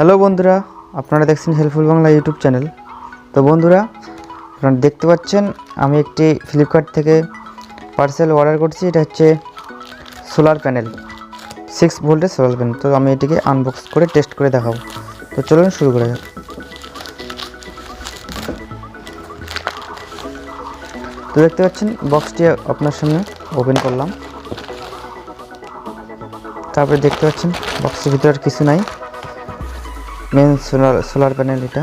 Hello বন্ধুরা, আপনারা দেখছেন হেল্পফুল বাংলা ইউটিউব চ্যানেল। তো বন্ধুরা, আপনারা দেখতে পাচ্ছেন আমি একটি ফ্লিপকার্ট থেকে পার্সেল অর্ডার করছি। এটা হচ্ছে সোলার প্যানেল, 6 ভোল্টের সোলার প্যানেল। তো আমি এটিকে আনবক্স করে টেস্ট করে দেখাবো। তো চলুন শুরু করা যাক। তো দেখতে পাচ্ছেন বক্সটি আপনার সামনে ওপেন করলাম। তারপরে দেখতে পাচ্ছেন বক্সের ভিতরে আর কিছু নাই, মেন সোলার প্যানেল এটা।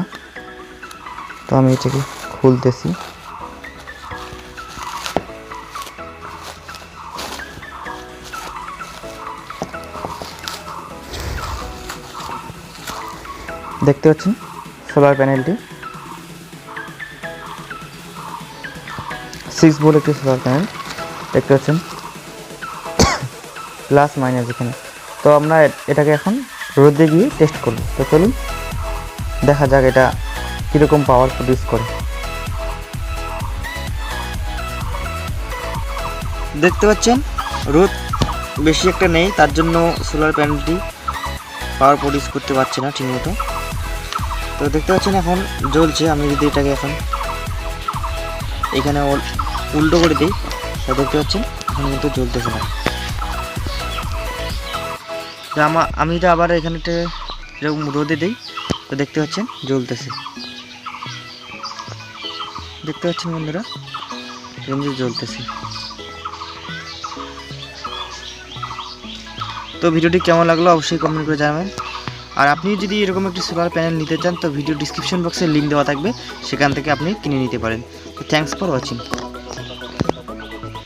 তো আমি এটাকে খুলতেছি। দেখতে পাচ্ছেন সোলার প্যানেলটি 6 ভোল্ট একটি সোলার প্যানেল। দেখতে পাচ্ছেন প্লাস মাইনাস এখানে। তো আমরা এটাকে এখন রোদে গিয়ে টেস্ট করব। তো চলুন দেখা যাক এটা কীরকম পাওয়ার প্রডিউস করে। দেখতে পাচ্ছেন রোদ বেশি একটা নেই, তার জন্য সোলার প্যানেলটি পাওয়ার প্রডিউস করতে পারছে না ঠিকমতো। তো দেখতে পাচ্ছেন এখন জ্বলছে। আমি যদি এটাকে এখন এখানে উল্টো করে দিই, তা দেখতে পাচ্ছেন এখন কিন্তু জ্বলতেছে না। তো আমি এটা আবার এখানে এরকম রোদে দিই, তো দেখতে পাচ্ছেন জ্বলতেছে। দেখতে পাচ্ছেন বন্ধুরা, কিন্তু জ্বলতেছে। তো ভিডিওটি কেমন লাগলো অবশ্যই কমেন্ট করে জানাবেন। আর আপনি যদি এরকম একটি সোলার প্যানেল নিতে চান, তো ভিডিও ডিসক্রিপশন বক্সে লিঙ্ক দেওয়া থাকবে, সেখান থেকে আপনি কিনে নিতে পারেন। তো থ্যাঙ্কস ফর ওয়াচিং।